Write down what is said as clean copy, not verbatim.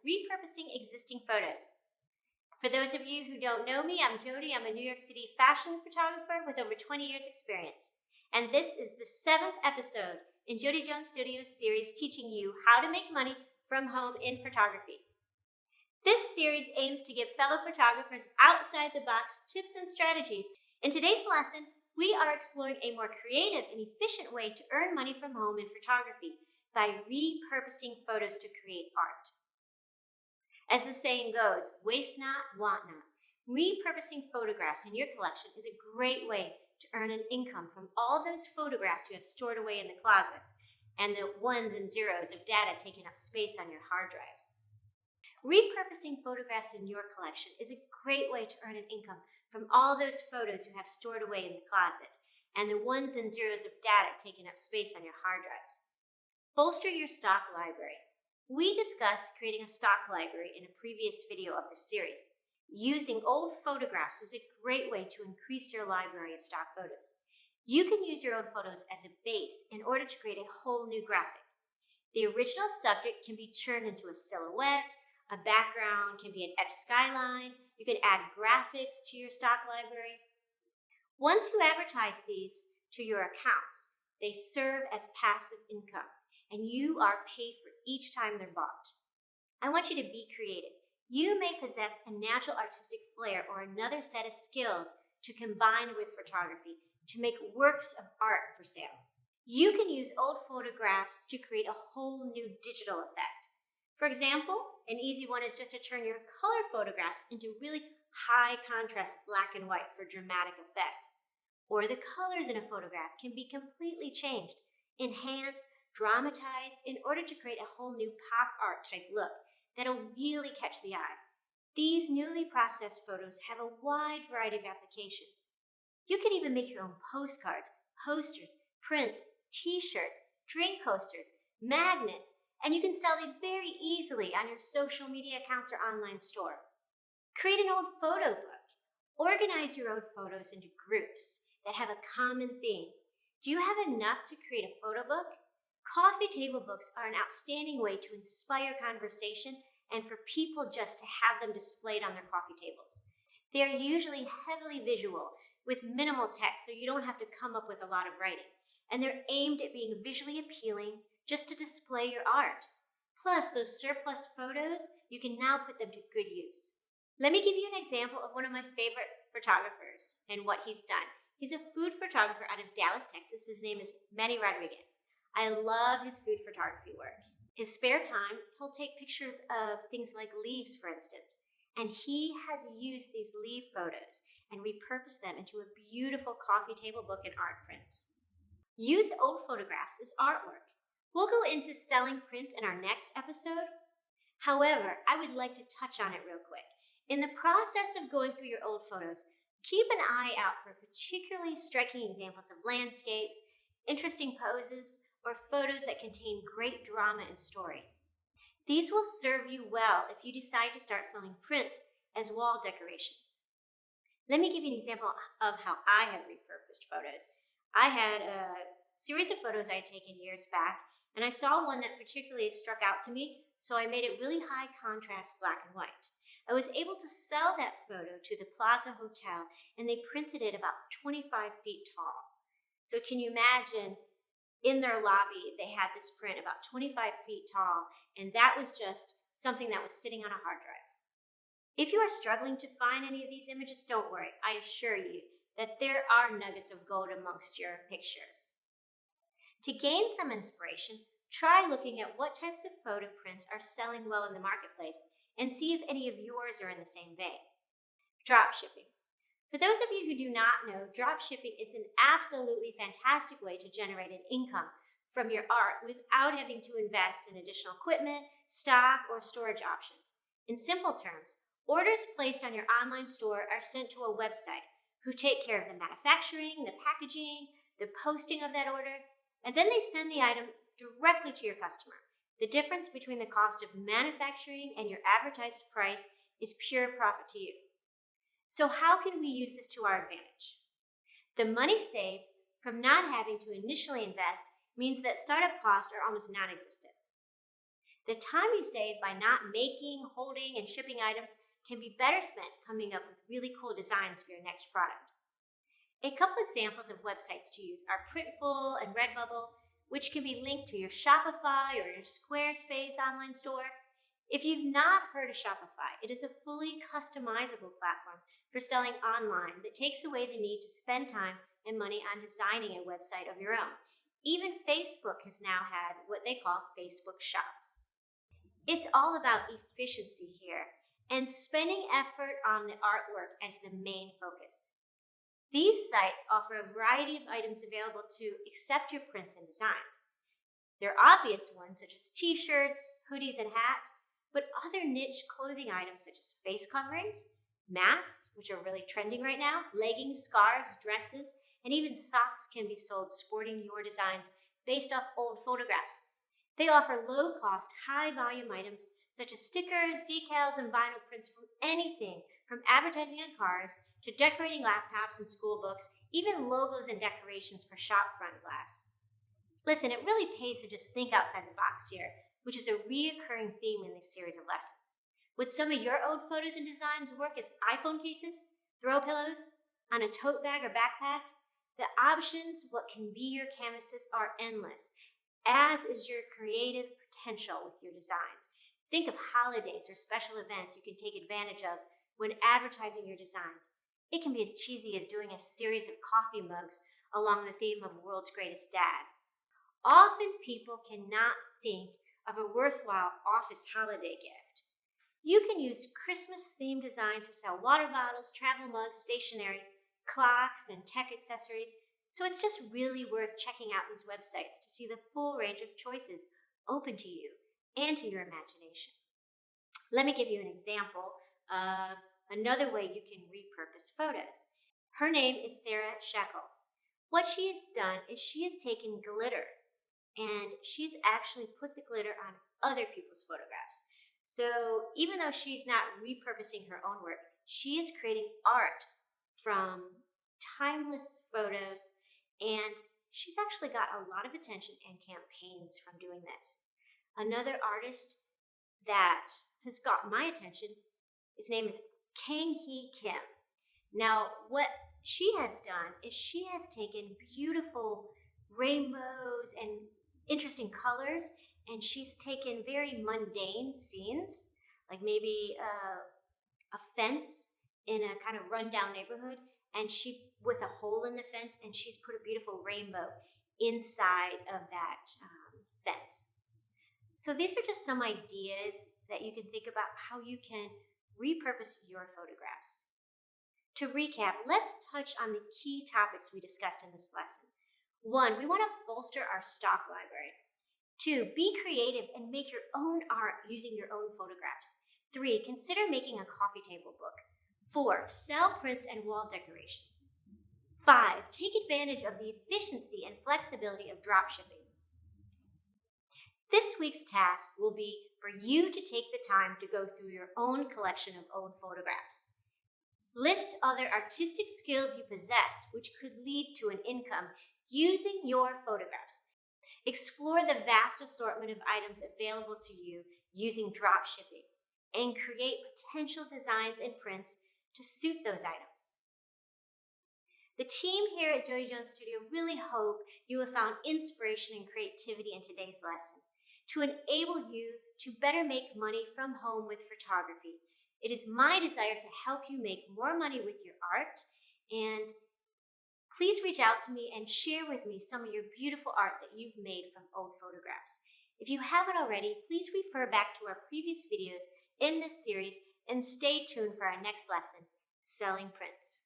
Repurposing Existing Photos. For those of you who don't know me, I'm Jodi. I'm a New York City fashion photographer with over 20 years experience. And this is the 7th episode in Jodi Jones Studios series teaching you how to make money from home in photography. This series aims to give fellow photographers outside-the-box tips and strategies. In today's lesson, we are exploring a more creative and efficient way to earn money from home in photography by repurposing photos to create art. As the saying goes, waste not, want not. Repurposing photographs in your collection is a great way to earn an income from all those photographs you have stored away in the closet and the ones and zeros of data taking up space on your hard drives. Repurposing photographs in your collection is a great way to earn an income from all those photos you have stored away in the closet and the ones and zeros of data taking up space on your hard drives. Bolster your stock library. We discussed creating a stock library in a previous video of this series. Using old photographs is a great way to increase your library of stock photos. You can use your old photos as a base in order to create a whole new graphic. The original subject can be turned into a silhouette. A background can be an etched skyline. You can add graphics to your stock library. Once you advertise these to your accounts, they serve as passive income, and you are paid for each time they're bought. I want you to be creative. You may possess a natural artistic flair or another set of skills to combine with photography to make works of art for sale. You can use old photographs to create a whole new digital effect. For example, an easy one is just to turn your color photographs into really high contrast black and white for dramatic effects. Or the colors in a photograph can be completely changed, enhanced, dramatized in order to create a whole new pop art type look that'll really catch the eye. These newly processed photos have a wide variety of applications. You can even make your own postcards, posters, prints, t-shirts, drink posters, magnets, and you can sell these very easily on your social media accounts or online store. Create an old photo book. Organize your old photos into groups that have a common theme. Do you have enough to create a photo book? Coffee table books are an outstanding way to inspire conversation and for people just to have them displayed on their coffee tables. They are usually heavily visual with minimal text, so you don't have to come up with a lot of writing. And they're aimed at being visually appealing just to display your art. Plus, those surplus photos, you can now put them to good use. Let me give you an example of one of my favorite photographers and what he's done. He's a food photographer out of Dallas, Texas. His name is Manny Rodriguez. I love his food photography work. His spare time, he'll take pictures of things like leaves, for instance. And he has used these leaf photos and repurposed them into a beautiful coffee table book and art prints. Use old photographs as artwork. We'll go into selling prints in our next episode. However, I would like to touch on it real quick. In the process of going through your old photos, keep an eye out for particularly striking examples of landscapes, interesting poses, or photos that contain great drama and story. These will serve you well if you decide to start selling prints as wall decorations. Let me give you an example of how I have repurposed photos. I had a series of photos I had taken years back, and I saw one that particularly struck out to me, so I made it really high contrast black and white. I was able to sell that photo to the Plaza Hotel, and they printed it about 25 feet tall. So can you imagine, in their lobby, they had this print about 25 feet tall, and that was just something that was sitting on a hard drive. If you are struggling to find any of these images, don't worry. I assure you that there are nuggets of gold amongst your pictures. To gain some inspiration, try looking at what types of photo prints are selling well in the marketplace and see if any of yours are in the same vein. Dropshipping. For those of you who do not know, dropshipping is an absolutely fantastic way to generate an income from your art without having to invest in additional equipment, stock, or storage options. In simple terms, orders placed on your online store are sent to a website who take care of the manufacturing, the packaging, the posting of that order, and then they send the item directly to your customer. The difference between the cost of manufacturing and your advertised price is pure profit to you. So how can we use this to our advantage? The money saved from not having to initially invest means that startup costs are almost non-existent. The time you save by not making, holding, and shipping items can be better spent coming up with really cool designs for your next product. A couple examples of websites to use are Printful and Redbubble, which can be linked to your Shopify or your Squarespace online store. If you've not heard of Shopify, it is a fully customizable platform for selling online that takes away the need to spend time and money on designing a website of your own. Even Facebook has now had what they call Facebook Shops. It's all about efficiency here and spending effort on the artwork as the main focus. These sites offer a variety of items available to accept your prints and designs. There are obvious ones such as t-shirts, hoodies, and hats, but other niche clothing items such as face coverings, masks, which are really trending right now, leggings, scarves, dresses, and even socks can be sold sporting your designs based off old photographs. They offer low-cost, high-volume items such as stickers, decals, and vinyl prints from anything from advertising on cars to decorating laptops and school books, even logos and decorations for shop front glass. Listen, it really pays to just think outside the box here, which is a reoccurring theme in this series of lessons. Would some of your old photos and designs work as iPhone cases, throw pillows, on a tote bag or backpack? The options, what can be your canvases, are endless, as is your creative potential with your designs. Think of holidays or special events you can take advantage of when advertising your designs. It can be as cheesy as doing a series of coffee mugs along the theme of World's Greatest Dad. Often people cannot think of a worthwhile office holiday gift. You can use Christmas-themed design to sell water bottles, travel mugs, stationery, clocks, and tech accessories. So it's just really worth checking out these websites to see the full range of choices open to you and to your imagination. Let me give you an example of another way you can repurpose photos. Her name is Sarah Shekel. What she has done is she has taken glitter and she's actually put the glitter on other people's photographs. So even though she's not repurposing her own work, she is creating art from timeless photos, and she's actually got a lot of attention and campaigns from doing this. Another artist that has got my attention, his name is Kang Hee Kim. Now, what she has done is she has taken beautiful rainbows and interesting colors, and she's taken very mundane scenes, like maybe a fence in a kind of rundown neighborhood, and she with a hole in the fence, and she's put a beautiful rainbow inside of that fence. So these are just some ideas that you can think about how you can repurpose your photographs. To recap, let's touch on the key topics we discussed in this lesson. 1, we want to bolster our stock library. 2, be creative and make your own art using your own photographs. 3, consider making a coffee table book. 4, sell prints and wall decorations. 5, take advantage of the efficiency and flexibility of dropshipping. This week's task will be for you to take the time to go through your own collection of old photographs. List other artistic skills you possess which could lead to an income using your photographs. Explore the vast assortment of items available to you using dropshipping and create potential designs and prints to suit those items. The team here at Jodi Jones Studio really hope you have found inspiration and creativity in today's lesson to enable you to better make money from home with photography. It is my desire to help you make more money with your art, and please reach out to me and share with me some of your beautiful art that you've made from old photographs. If you haven't already, please refer back to our previous videos in this series and stay tuned for our next lesson, Selling Prints.